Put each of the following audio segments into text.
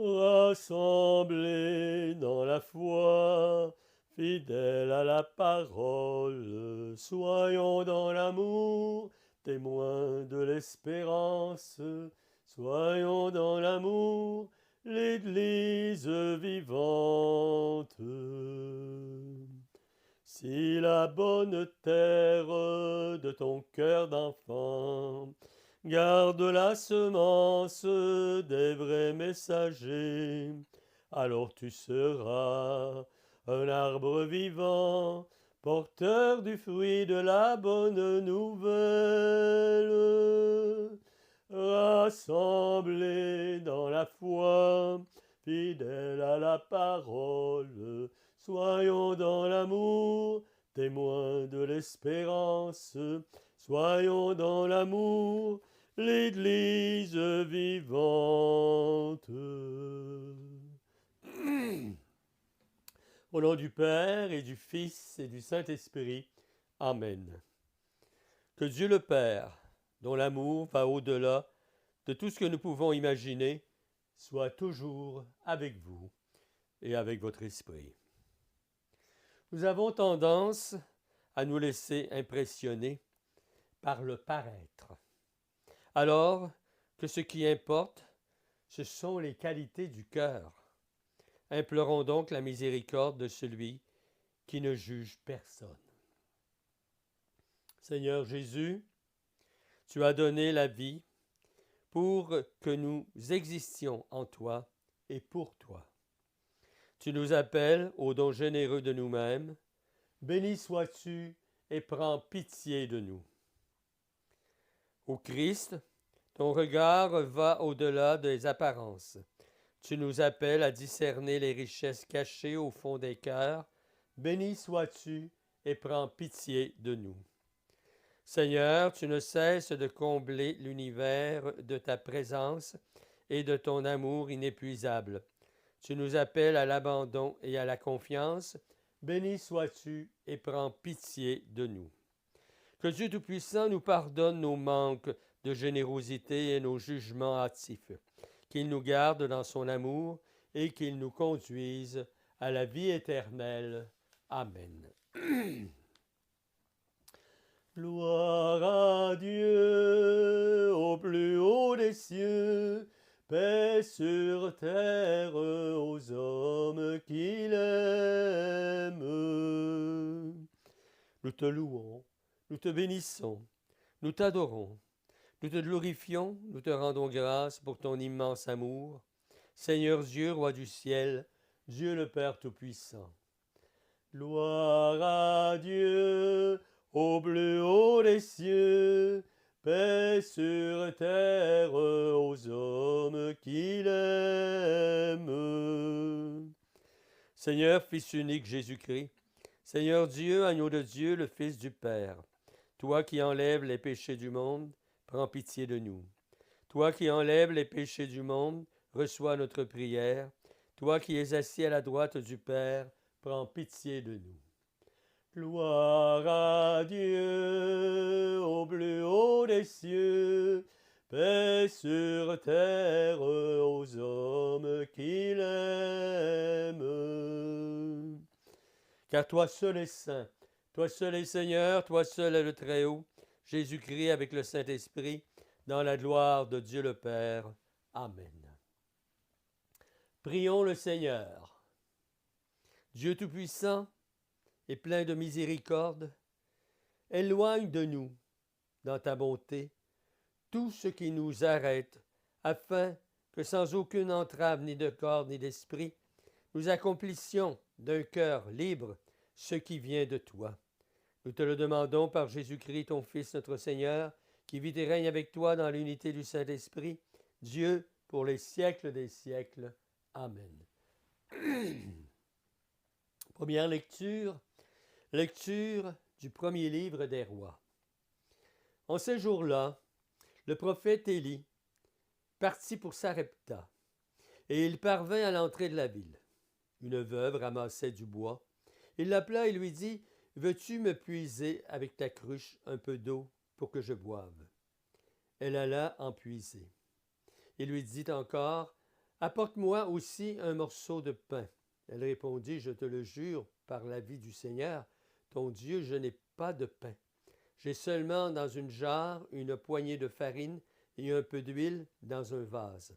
Rassemblés dans la foi, fidèles à la parole, soyons dans l'amour, témoins de l'espérance, soyons dans l'amour, l'Église vivante. Si la bonne terre de ton cœur d'enfant garde la semence des vrais messagers, alors tu seras un arbre vivant, porteur du fruit de la bonne nouvelle. Rassemblés dans la foi, fidèles à la parole, soyons dans l'amour, témoins de l'espérance, soyons dans l'amour, l'Église vivante. Au nom du Père et du Fils et du Saint-Esprit. Amen. Que Dieu le Père, dont l'amour va au-delà de tout ce que nous pouvons imaginer, soit toujours avec vous et avec votre esprit. Nous avons tendance à nous laisser impressionner par le paraître, alors que ce qui importe, ce sont les qualités du cœur. Implorons donc la miséricorde de celui qui ne juge personne. Seigneur Jésus, tu as donné la vie pour que nous existions en toi et pour toi. Tu nous appelles au don généreux de nous-mêmes. Béni sois-tu et prends pitié de nous. Ô Christ, ton regard va au-delà des apparences. Tu nous appelles à discerner les richesses cachées au fond des cœurs. Béni sois-tu et prends pitié de nous. Seigneur, tu ne cesses de combler l'univers de ta présence et de ton amour inépuisable. Tu nous appelles à l'abandon et à la confiance. Béni sois-tu et prends pitié de nous. Que Dieu Tout-Puissant nous pardonne nos manques de générosité et nos jugements hâtifs, qu'il nous garde dans son amour et qu'il nous conduise à la vie éternelle. Amen. Gloire à Dieu au plus haut des cieux, paix sur terre aux hommes qu'il aime. Nous te louons, nous te bénissons, nous t'adorons, nous te glorifions, nous te rendons grâce pour ton immense amour. Seigneur Dieu, roi du ciel, Dieu le Père Tout-Puissant. Gloire à Dieu au plus haut des cieux, paix sur terre aux hommes qu'il aime. Seigneur, Fils unique Jésus-Christ, Seigneur Dieu, agneau de Dieu, le Fils du Père, toi qui enlèves les péchés du monde, prends pitié de nous. Toi qui enlèves les péchés du monde, reçois notre prière. Toi qui es assis à la droite du Père, prends pitié de nous. Gloire à Dieu au plus haut des cieux, paix sur terre aux hommes qu'il aime. Car toi seul es saint, toi seul es Seigneur, toi seul es le Très-Haut, Jésus-Christ avec le Saint-Esprit, dans la gloire de Dieu le Père. Amen. Prions le Seigneur. Dieu Tout-Puissant et plein de miséricorde, éloigne de nous, dans ta bonté, tout ce qui nous arrête, afin que sans aucune entrave ni de corps ni d'esprit, nous accomplissions d'un cœur libre ce qui vient de toi. Nous te le demandons par Jésus-Christ, ton Fils, notre Seigneur, qui vit et règne avec toi dans l'unité du Saint-Esprit, Dieu, pour les siècles des siècles. Amen. Première lecture du premier livre des rois. En ce jour-là, le prophète Élie partit pour Sarepta, et il parvint à l'entrée de la ville. Une veuve ramassait du bois. Il l'appela et lui dit, « Veux-tu me puiser avec ta cruche un peu d'eau pour que je boive? » Elle alla en puiser. Il lui dit encore, « Apporte-moi aussi un morceau de pain. Elle répondit, je te le jure, par la vie du Seigneur, ton Dieu, je n'ai pas de pain. J'ai seulement dans une jarre une poignée de farine et un peu d'huile dans un vase.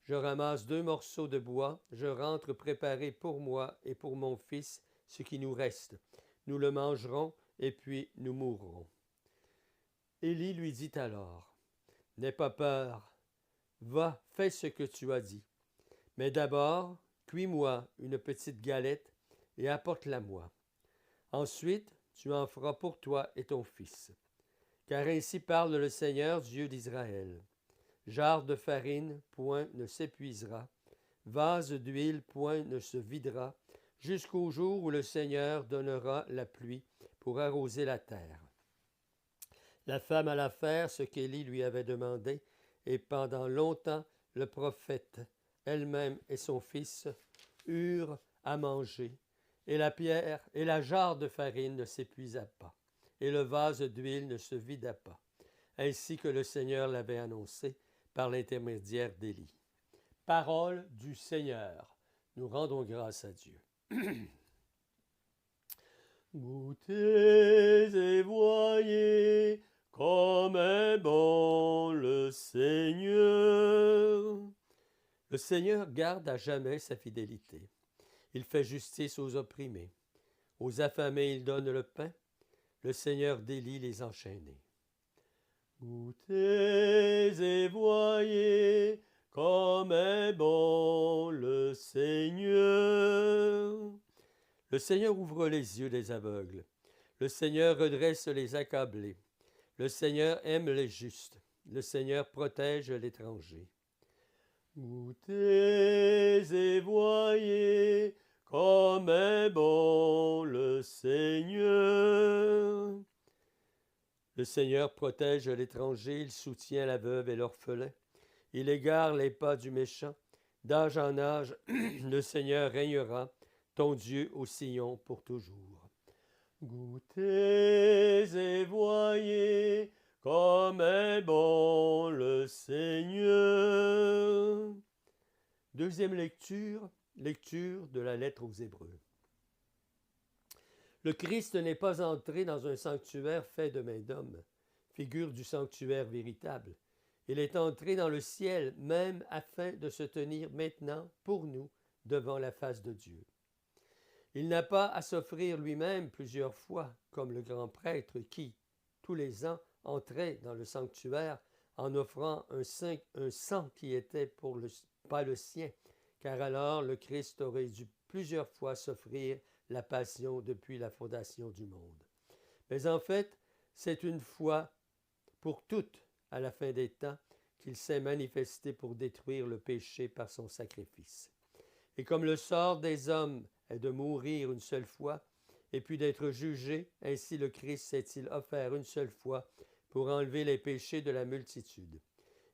Je ramasse 2 morceaux de bois, je rentre préparer pour moi et pour mon fils ce qui nous reste. Nous le mangerons et puis nous mourrons. Élie lui dit alors, n'aie pas peur, va, fais ce que tu as dit. Mais d'abord, cuis-moi une petite galette et apporte-la-moi. Ensuite, tu en feras pour toi et ton fils. Car ainsi parle le Seigneur, Dieu d'Israël. Jarre de farine, point ne s'épuisera, vase d'huile, point ne se videra, jusqu'au jour où le Seigneur donnera la pluie pour arroser la terre. La femme alla faire ce qu'Élie lui avait demandé, et pendant longtemps le prophète, elle-même et son fils, eurent à manger, et la pierre et la jarre de farine ne s'épuisa pas, et le vase d'huile ne se vida pas, ainsi que le Seigneur l'avait annoncé par l'intermédiaire d'Élie. Parole du Seigneur. Nous rendons grâce à Dieu. Goûtez et voyez comme est bon le Seigneur. Le Seigneur garde à jamais sa fidélité. Il fait justice aux opprimés. Aux affamés, il donne le pain. Le Seigneur délie les enchaînés. Goûtez et voyez comme est bon le Seigneur. Le Seigneur ouvre les yeux des aveugles. Le Seigneur redresse les accablés. Le Seigneur aime les justes. Le Seigneur protège l'étranger. Goûtez et voyez comme est bon le Seigneur. Le Seigneur protège l'étranger, il soutient la veuve et l'orphelin. Il égare les pas du méchant. D'âge en âge, le Seigneur régnera, ton Dieu au Sion pour toujours. Goûtez et voyez comme est bon le Seigneur. Deuxième lecture, lecture de la lettre aux Hébreux. Le Christ n'est pas entré dans un sanctuaire fait de main d'homme, figure du sanctuaire véritable. Il est entré dans le ciel même afin de se tenir maintenant pour nous devant la face de Dieu. Il n'a pas à s'offrir lui-même plusieurs fois comme le grand prêtre qui, tous les ans, entrait dans le sanctuaire en offrant un sang qui était pas le sien, car alors le Christ aurait dû plusieurs fois s'offrir la passion depuis la fondation du monde. Mais en fait, c'est une fois pour toutes, à la fin des temps, qu'il s'est manifesté pour détruire le péché par son sacrifice. Et comme le sort des hommes est de mourir une seule fois, et puis d'être jugé, ainsi le Christ s'est-il offert une seule fois pour enlever les péchés de la multitude.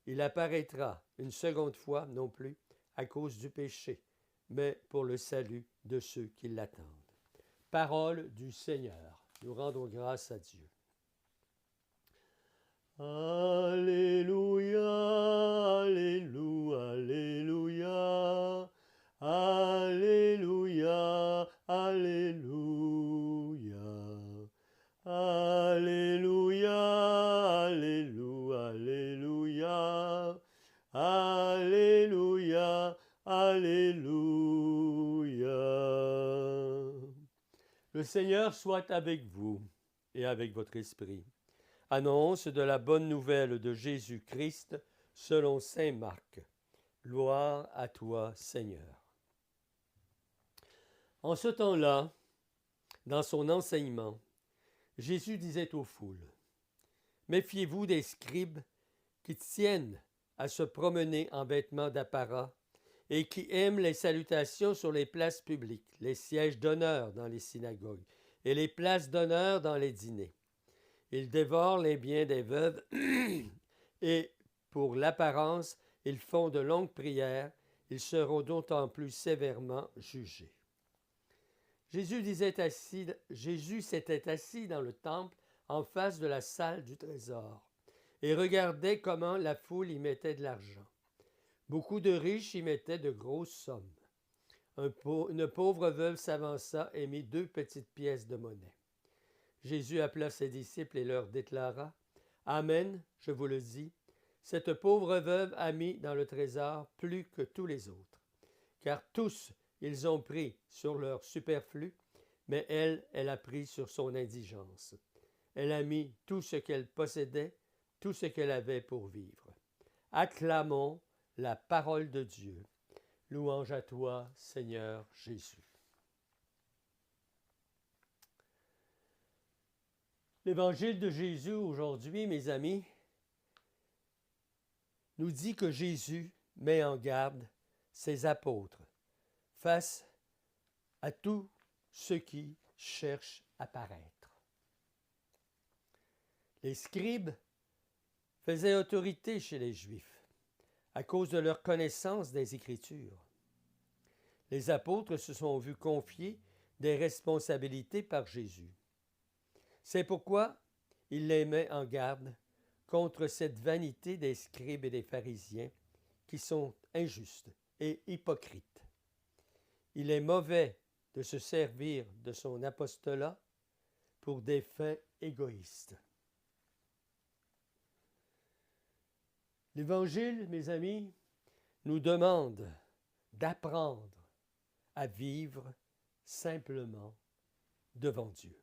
Il apparaîtra une seconde fois non plus à cause du péché, mais pour le salut de ceux qui l'attendent. Parole du Seigneur. Nous rendons grâce à Dieu. Alléluia, Alléluia, Alléluia, Alléluia, Alléluia, Alléluia, Alléluia, Alléluia, Alléluia. Le Seigneur soit avec vous et avec votre esprit. Annonce de la bonne nouvelle de Jésus-Christ selon saint Marc. Gloire à toi, Seigneur. En ce temps-là, dans son enseignement, Jésus disait aux foules, « Méfiez-vous des scribes qui tiennent à se promener en vêtements d'apparat et qui aiment les salutations sur les places publiques, les sièges d'honneur dans les synagogues et les places d'honneur dans les dîners. Ils dévorent les biens des veuves et, pour l'apparence, ils font de longues prières. Ils seront d'autant plus sévèrement jugés. » Jésus s'était assis dans le temple en face de la salle du trésor et regardait comment la foule y mettait de l'argent. Beaucoup de riches y mettaient de grosses sommes. Une pauvre veuve s'avança et mit 2 petites pièces de monnaie. Jésus appela ses disciples et leur déclara, « Amen, je vous le dis, cette pauvre veuve a mis dans le trésor plus que tous les autres. Car tous, ils ont pris sur leur superflu, mais elle a pris sur son indigence. Elle a mis tout ce qu'elle possédait, tout ce qu'elle avait pour vivre. Acclamons la parole de Dieu. Louange à toi, Seigneur Jésus. » L'Évangile de Jésus aujourd'hui, mes amis, nous dit que Jésus met en garde ses apôtres face à tous ceux qui cherchent à paraître. Les scribes faisaient autorité chez les Juifs à cause de leur connaissance des Écritures. Les apôtres se sont vus confier des responsabilités par Jésus. C'est pourquoi il les met en garde contre cette vanité des scribes et des pharisiens qui sont injustes et hypocrites. Il est mauvais de se servir de son apostolat pour des fins égoïstes. L'Évangile, mes amis, nous demande d'apprendre à vivre simplement devant Dieu.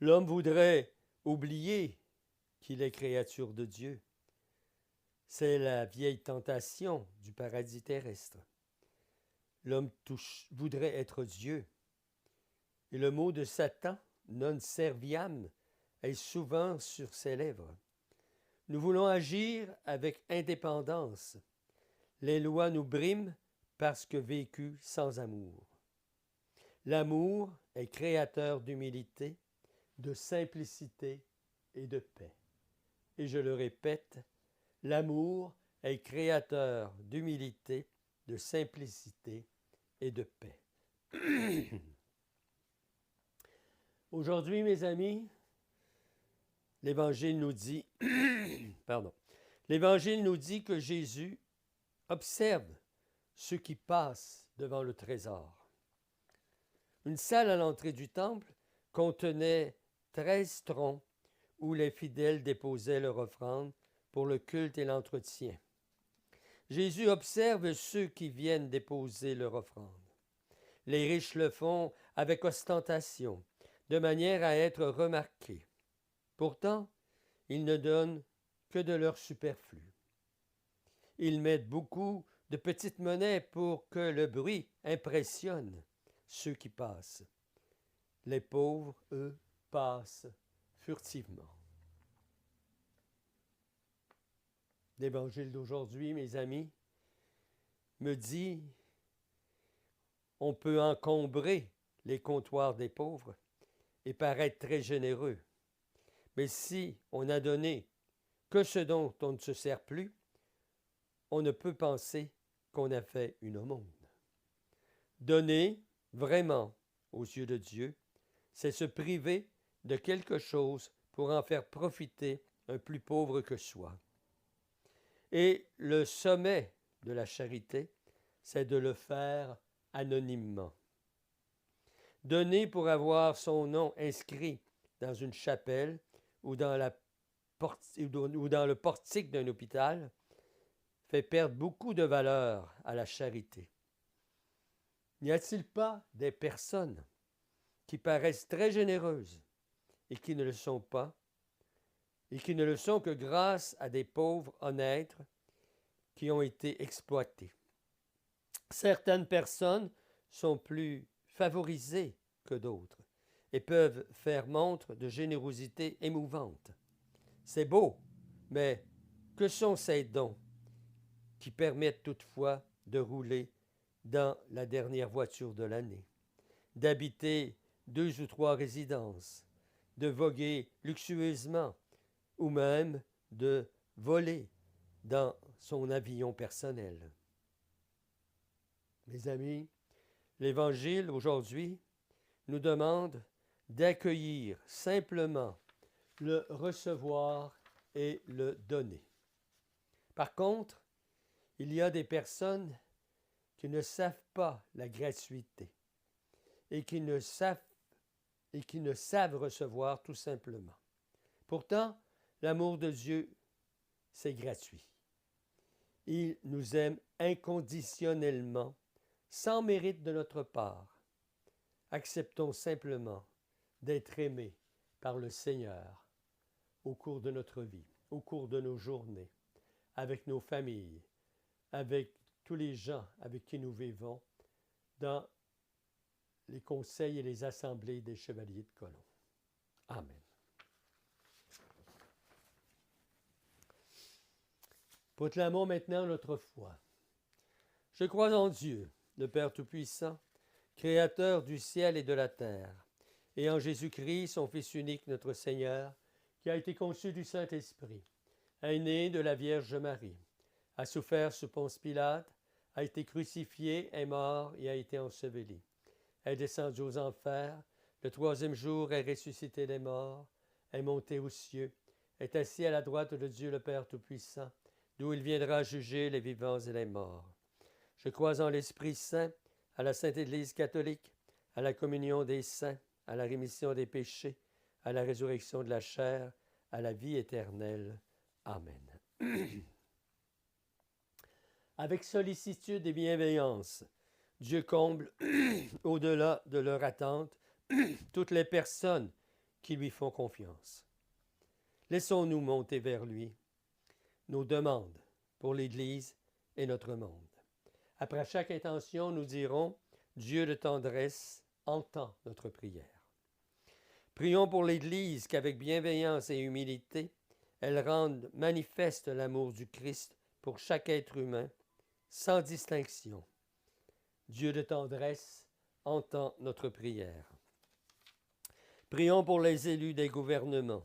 L'homme voudrait oublier qu'il est créature de Dieu. C'est la vieille tentation du paradis terrestre. L'homme voudrait être Dieu. Et le mot de Satan, non serviam, est souvent sur ses lèvres. Nous voulons agir avec indépendance. Les lois nous briment parce que vécues sans amour. L'amour est créateur d'humilité, de simplicité et de paix. Et je le répète, l'amour est créateur d'humilité, de simplicité et de paix. Aujourd'hui, mes amis, l'Évangile nous dit, l'Évangile nous dit que Jésus observe ceux qui passent devant le trésor. Une salle à l'entrée du temple contenait 13 troncs où les fidèles déposaient leur offrande pour le culte et l'entretien. Jésus observe ceux qui viennent déposer leur offrande. Les riches le font avec ostentation, de manière à être remarqués. Pourtant, ils ne donnent que de leur superflu. Ils mettent beaucoup de petites monnaies pour que le bruit impressionne ceux qui passent. Les pauvres, eux, passent furtivement. L'Évangile d'aujourd'hui, mes amis, me dit on peut encombrer les comptoirs des pauvres et paraître très généreux. Mais si on n'a donné que ce dont on ne se sert plus, on ne peut penser qu'on a fait une aumône. Donner vraiment aux yeux de Dieu, c'est se priver de quelque chose pour en faire profiter un plus pauvre que soi. Et le sommet de la charité, c'est de le faire anonymement. Donner pour avoir son nom inscrit dans une chapelle ou dans le portique d'un hôpital fait perdre beaucoup de valeur à la charité. N'y a-t-il pas des personnes qui paraissent très généreuses et qui ne le sont pas, et qui ne le sont que grâce à des pauvres honnêtes qui ont été exploités? Certaines personnes sont plus favorisées que d'autres et peuvent faire montre de générosité émouvante. C'est beau, mais que sont ces dons qui permettent toutefois de rouler dans la dernière voiture de l'année, d'habiter 2 ou 3 résidences, de voguer luxueusement ou même de voler dans son avion personnel? Mes amis, l'Évangile aujourd'hui nous demande d'accueillir simplement, le recevoir et le donner. Par contre, il y a des personnes qui ne savent pas la gratuité et qui ne savent recevoir tout simplement. Pourtant, l'amour de Dieu, c'est gratuit. Il nous aime inconditionnellement, sans mérite de notre part. Acceptons simplement d'être aimés par le Seigneur au cours de notre vie, au cours de nos journées, avec nos familles, avec tous les gens avec qui nous vivons, dans les conseils et les assemblées des chevaliers de colons. Amen. Proclamons maintenant notre foi. Je crois en Dieu, le Père Tout-Puissant, Créateur du ciel et de la terre, et en Jésus-Christ, son Fils unique, notre Seigneur, qui a été conçu du Saint-Esprit, est né de la Vierge Marie, a souffert sous Ponce Pilate, a été crucifié, est mort et a été enseveli, est descendu aux enfers, le troisième jour est ressuscité des morts, est monté aux cieux, est assis à la droite de Dieu le Père Tout-Puissant, d'où il viendra juger les vivants et les morts. Je crois en l'Esprit Saint, à la Sainte Église catholique, à la communion des saints, à la rémission des péchés, à la résurrection de la chair, à la vie éternelle. Amen. Avec sollicitude et bienveillance, Dieu comble, au-delà de leur attente, toutes les personnes qui lui font confiance. Laissons-nous monter vers lui nos demandes pour l'Église et notre monde. Après chaque intention, nous dirons « Dieu de tendresse, entend notre prière ». Prions pour l'Église qu'avec bienveillance et humilité, elle rende manifeste l'amour du Christ pour chaque être humain, sans distinction. Dieu de tendresse, entend notre prière. Prions pour les élus des gouvernements,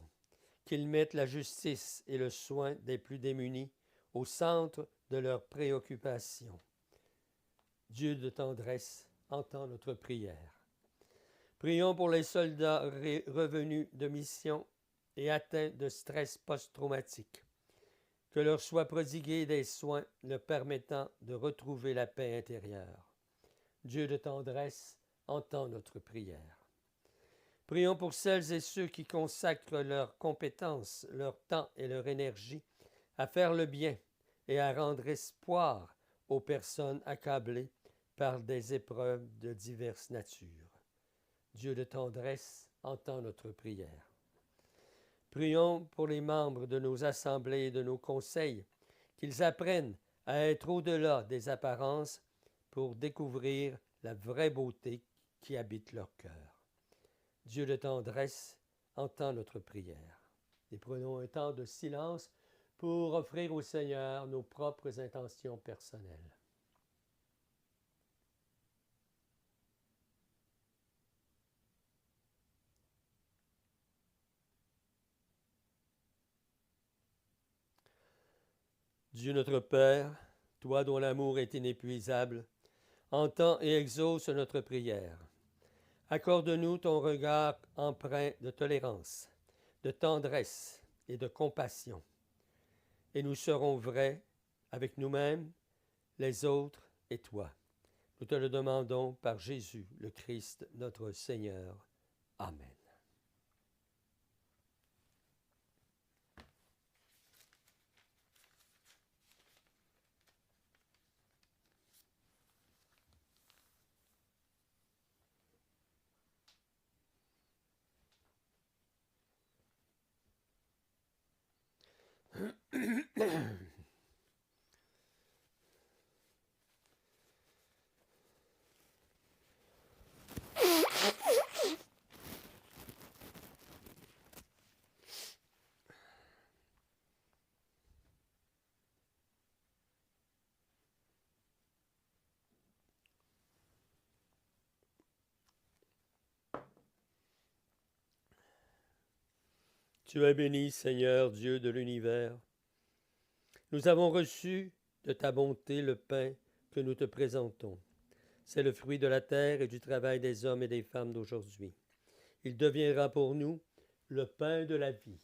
qu'ils mettent la justice et le soin des plus démunis au centre de leurs préoccupations. Dieu de tendresse, entend notre prière. Prions pour les soldats revenus de mission et atteints de stress post-traumatique. Que leur soient prodigués des soins leur permettant de retrouver la paix intérieure. Dieu de tendresse, entend notre prière. Prions pour celles et ceux qui consacrent leurs compétences, leur temps et leur énergie à faire le bien et à rendre espoir aux personnes accablées par des épreuves de diverses natures. Dieu de tendresse, entend notre prière. Prions pour les membres de nos assemblées et de nos conseils, qu'ils apprennent à être au-delà des apparences pour découvrir la vraie beauté qui habite leur cœur. Dieu de tendresse, entend notre prière. Et prenons un temps de silence pour offrir au Seigneur nos propres intentions personnelles. Dieu notre Père, toi dont l'amour est inépuisable, entends et exauce notre prière. Accorde-nous ton regard empreint de tolérance, de tendresse et de compassion, et nous serons vrais avec nous-mêmes, les autres et toi. Nous te le demandons par Jésus, le Christ, notre Seigneur. Amen. Tu es béni, Seigneur, Dieu de l'univers. Nous avons reçu de ta bonté le pain que nous te présentons. C'est le fruit de la terre et du travail des hommes et des femmes d'aujourd'hui. Il deviendra pour nous le pain de la vie.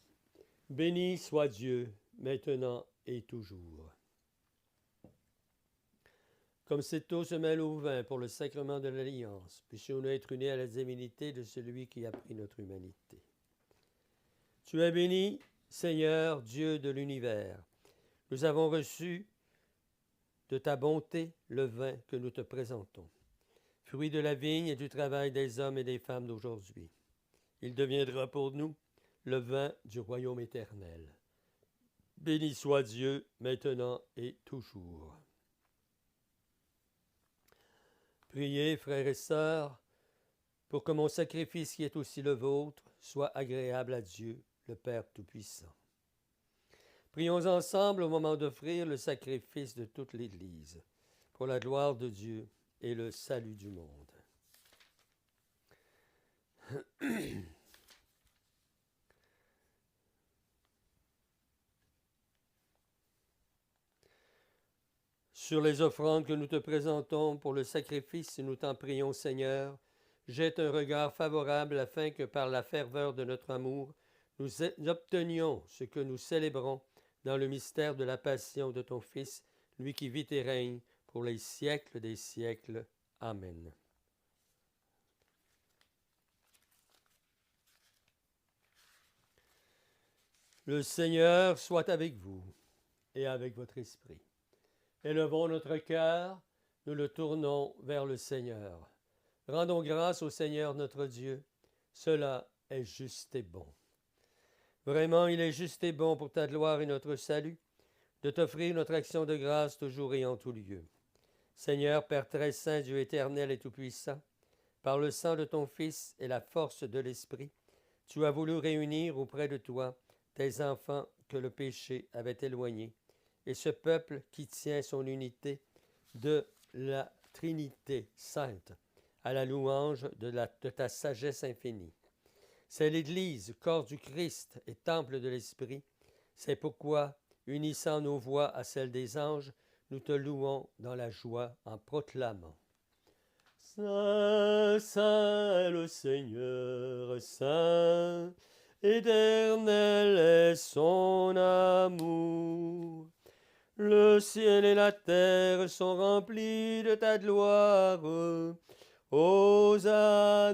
Béni soit Dieu, maintenant et toujours. Comme cette eau se mêle au vin pour le sacrement de l'alliance, puissions-nous être unis à la divinité de celui qui a pris notre humanité. Tu es béni, Seigneur, Dieu de l'univers. Nous avons reçu de ta bonté le vin que nous te présentons, fruit de la vigne et du travail des hommes et des femmes d'aujourd'hui. Il deviendra pour nous le vin du royaume éternel. Béni soit Dieu, maintenant et toujours. Priez, frères et sœurs, pour que mon sacrifice qui est aussi le vôtre soit agréable à Dieu, le Père Tout-Puissant. Prions ensemble au moment d'offrir le sacrifice de toute l'Église, pour la gloire de Dieu et le salut du monde. Sur les offrandes que nous te présentons pour le sacrifice, nous t'en prions, Seigneur, jette un regard favorable afin que par la ferveur de notre amour, nous obtenions ce que nous célébrons dans le mystère de la passion de ton Fils, lui qui vit et règne pour les siècles des siècles. Amen. Le Seigneur soit avec vous et avec votre esprit. Élevons notre cœur, nous le tournons vers le Seigneur. Rendons grâce au Seigneur notre Dieu, cela est juste et bon. Vraiment, il est juste et bon pour ta gloire et notre salut, de t'offrir notre action de grâce toujours et en tout lieu. Seigneur, Père très saint, Dieu éternel et tout-puissant, par le sang de ton Fils et la force de l'Esprit, tu as voulu réunir auprès de toi tes enfants que le péché avait éloignés, et ce peuple qui tient son unité de la Trinité sainte à la louange de ta sagesse infinie. C'est l'Église, corps du Christ et temple de l'Esprit. C'est pourquoi, unissant nos voix à celles des anges, nous te louons dans la joie en proclamant. Saint, saint est le Seigneur, saint, éternel est son amour. Le ciel et la terre sont remplis de ta gloire. Hosanna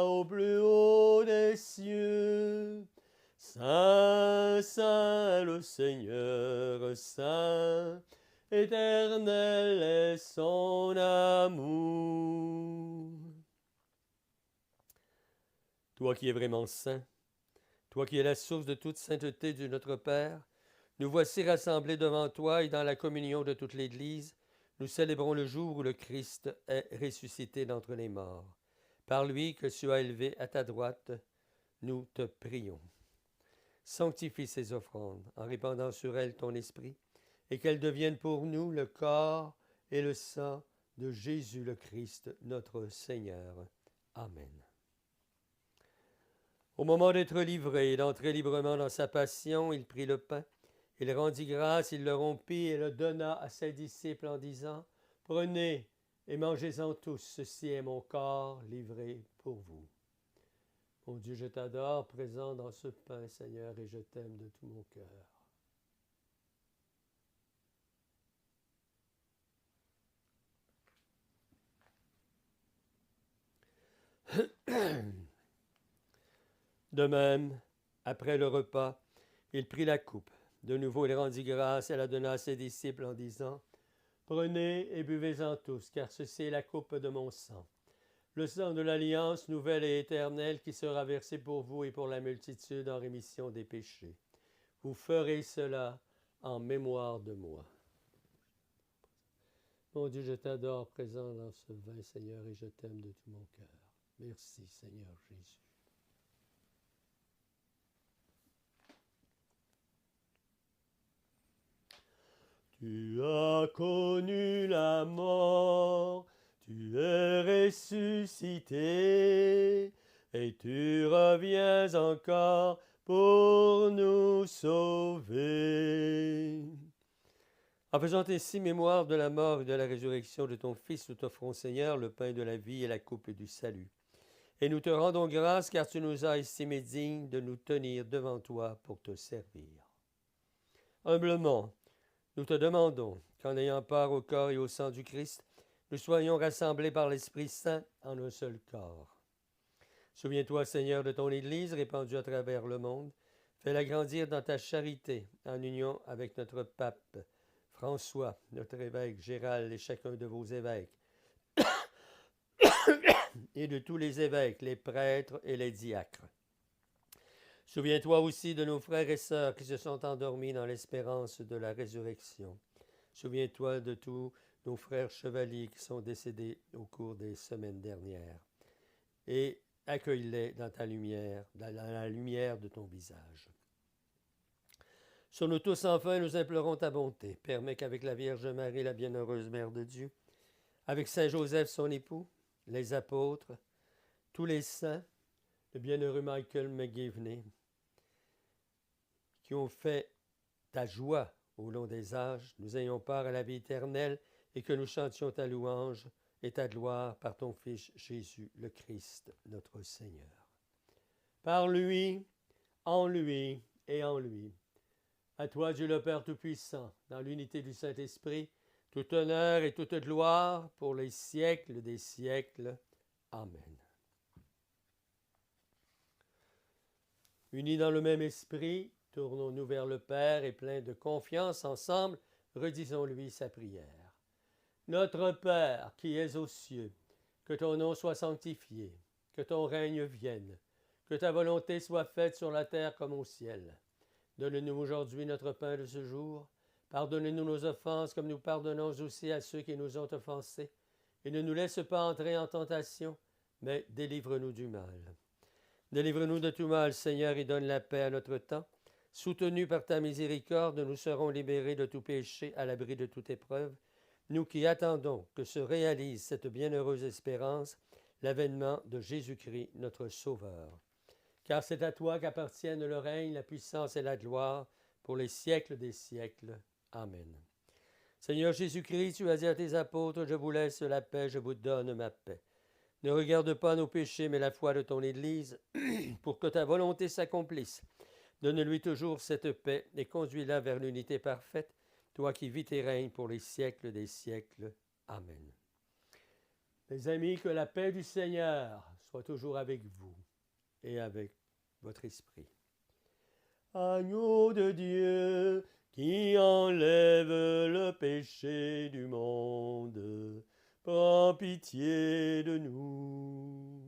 au plus haut des cieux. Saint, saint est le Seigneur, saint, éternel est son amour. Toi qui es vraiment saint, toi qui es la source de toute sainteté de notre Père, nous voici rassemblés devant toi et dans la communion de toute l'Église, nous célébrons le jour où le Christ est ressuscité d'entre les morts. Par lui que tu as élevé à ta droite, nous te prions. Sanctifie ces offrandes en répandant sur elles ton esprit, et qu'elles deviennent pour nous le corps et le sang de Jésus le Christ, notre Seigneur. Amen. Au moment d'être livré et d'entrer librement dans sa passion, il prit le pain. Il rendit grâce, il le rompit et le donna à ses disciples en disant, « Prenez et mangez-en tous, ceci est mon corps livré pour vous. » Mon Dieu, je t'adore, présent dans ce pain, Seigneur, et je t'aime de tout mon cœur. De même, après le repas, il prit la coupe. De nouveau, il rendit grâce et la donna à ses disciples en disant, « Prenez et buvez-en tous, car ceci est la coupe de mon sang, le sang de l'alliance nouvelle et éternelle qui sera versé pour vous et pour la multitude en rémission des péchés. Vous ferez cela en mémoire de moi. » Mon Dieu, je t'adore présent dans ce vin, Seigneur, et je t'aime de tout mon cœur. Merci, Seigneur Jésus. Tu as connu la mort, tu es ressuscité, et tu reviens encore pour nous sauver. En faisant ainsi mémoire de la mort et de la résurrection de ton Fils, nous t'offrons, Seigneur, le pain de la vie et la coupe du salut. Et nous te rendons grâce car tu nous as estimés dignes de nous tenir devant toi pour te servir. Humblement, nous te demandons qu'en ayant part au corps et au sang du Christ, nous soyons rassemblés par l'Esprit Saint en un seul corps. Souviens-toi, Seigneur, de ton Église répandue à travers le monde. Fais-la grandir dans ta charité, en union avec notre pape, François, notre évêque Gérald et chacun de vos évêques, et de tous les évêques, les prêtres et les diacres. Souviens-toi aussi de nos frères et sœurs qui se sont endormis dans l'espérance de la résurrection. Souviens-toi de tous nos frères chevaliers qui sont décédés au cours des semaines dernières. Et accueille-les dans ta lumière, dans la lumière de ton visage. Sur nous tous, enfin, nous implorons ta bonté. Permets qu'avec la Vierge Marie, la bienheureuse Mère de Dieu, avec Saint Joseph, son époux, les apôtres, tous les saints, le bienheureux Michael McGivney, qui ont fait ta joie au long des âges, nous ayons part à la vie éternelle et que nous chantions ta louange et ta gloire par ton Fils Jésus le Christ, notre Seigneur. Par lui, et en lui. À toi, Dieu le Père Tout-Puissant, dans l'unité du Saint-Esprit, tout honneur et toute gloire pour les siècles des siècles. Amen. Unis dans le même esprit, tournons-nous vers le Père et pleins de confiance ensemble, redisons-lui sa prière. Notre Père qui es aux cieux, que ton nom soit sanctifié, que ton règne vienne, que ta volonté soit faite sur la terre comme au ciel. Donne-nous aujourd'hui notre pain de ce jour. Pardonne-nous nos offenses comme nous pardonnons aussi à ceux qui nous ont offensés. Et ne nous laisse pas entrer en tentation, mais délivre-nous du mal. Délivre-nous de tout mal, Seigneur, et donne la paix à notre temps. Soutenus par ta miséricorde, nous serons libérés de tout péché, à l'abri de toute épreuve. Nous qui attendons que se réalise cette bienheureuse espérance, l'avènement de Jésus-Christ, notre Sauveur. Car c'est à toi qu'appartiennent le règne, la puissance et la gloire pour les siècles des siècles. Amen. Seigneur Jésus-Christ, tu as dit à tes apôtres, je vous laisse la paix, je vous donne ma paix. Ne regarde pas nos péchés, mais la foi de ton Église, pour que ta volonté s'accomplisse. Donne-lui toujours cette paix et conduis-la vers l'unité parfaite, toi qui vis et règnes pour les siècles des siècles. Amen. Mes amis, que la paix du Seigneur soit toujours avec vous et avec votre esprit. Agneau de Dieu qui enlève le péché du monde, prends pitié de nous.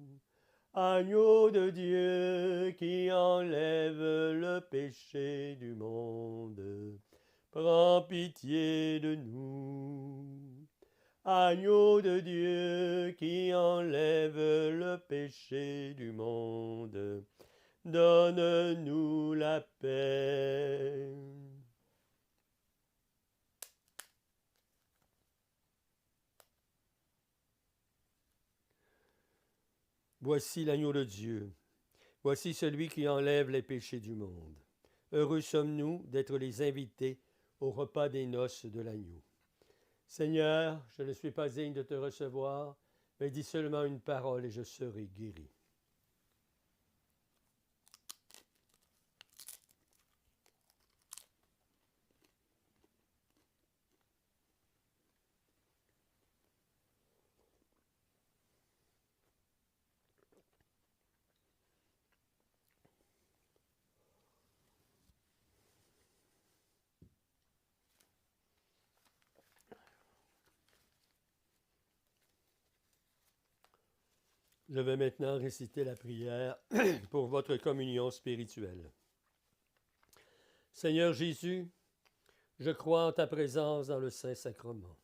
Agneau de Dieu qui enlève le péché du monde, prends pitié de nous. Agneau de Dieu qui enlève le péché du monde, donne-nous la paix. Voici l'agneau de Dieu. Voici celui qui enlève les péchés du monde. Heureux sommes-nous d'être les invités au repas des noces de l'agneau. Seigneur, je ne suis pas digne de te recevoir, mais dis seulement une parole et je serai guéri. Je vais maintenant réciter la prière pour votre communion spirituelle. Seigneur Jésus, je crois en ta présence dans le Saint-Sacrement.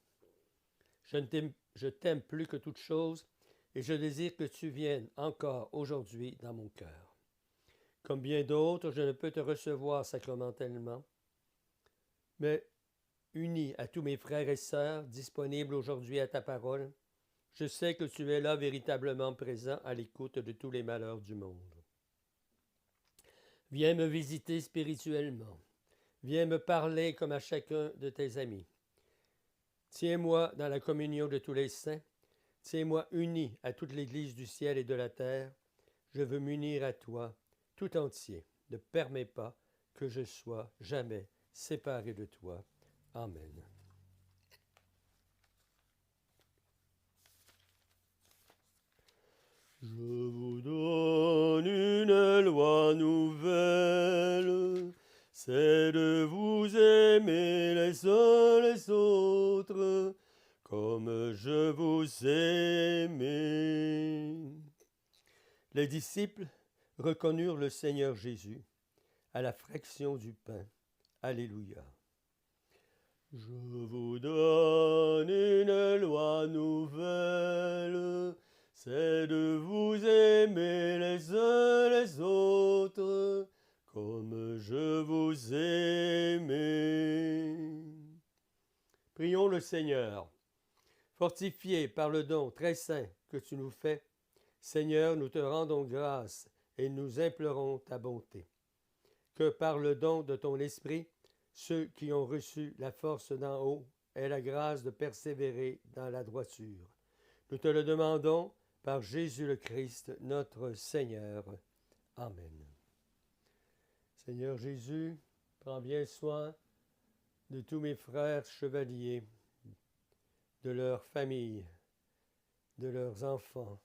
Je t'aime plus que toute chose et je désire que tu viennes encore aujourd'hui dans mon cœur. Comme bien d'autres, je ne peux te recevoir sacramentellement, mais uni à tous mes frères et sœurs disponibles aujourd'hui à ta parole, je sais que tu es là véritablement présent à l'écoute de tous les malheurs du monde. Viens me visiter spirituellement. Viens me parler comme à chacun de tes amis. Tiens-moi dans la communion de tous les saints. Tiens-moi uni à toute l'Église du ciel et de la terre. Je veux m'unir à toi tout entier. Ne permets pas que je sois jamais séparés de toi. Amen. Je vous donne une loi nouvelle, c'est de vous aimer les uns les autres, comme je vous aimais. Les disciples reconnurent le Seigneur Jésus à la fraction du pain. Alléluia. Je vous donne une loi nouvelle, c'est de vous aimer les uns les autres, comme je vous aimais. Prions le Seigneur. Fortifiés par le don très saint que tu nous fais, Seigneur, nous te rendons grâce et nous implorons ta bonté. Que par le don de ton Esprit, ceux qui ont reçu la force d'en haut aient la grâce de persévérer dans la droiture. Nous te le demandons par Jésus le Christ, notre Seigneur. Amen. Seigneur Jésus, prends bien soin de tous mes frères chevaliers, de leurs familles, de leurs enfants,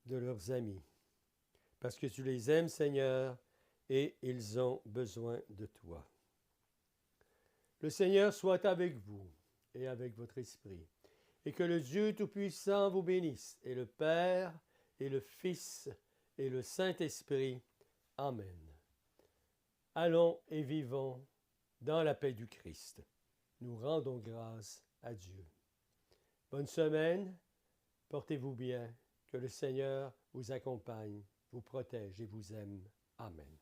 de leurs amis, parce que tu les aimes, Seigneur, et ils ont besoin de toi. Le Seigneur soit avec vous et avec votre esprit, et que le Dieu Tout-Puissant vous bénisse, et le Père, et le Fils, et le Saint-Esprit. Amen. Allons et vivons dans la paix du Christ. Nous rendons grâce à Dieu. Bonne semaine, portez-vous bien, que le Seigneur vous accompagne, vous protège et vous aime. Amen.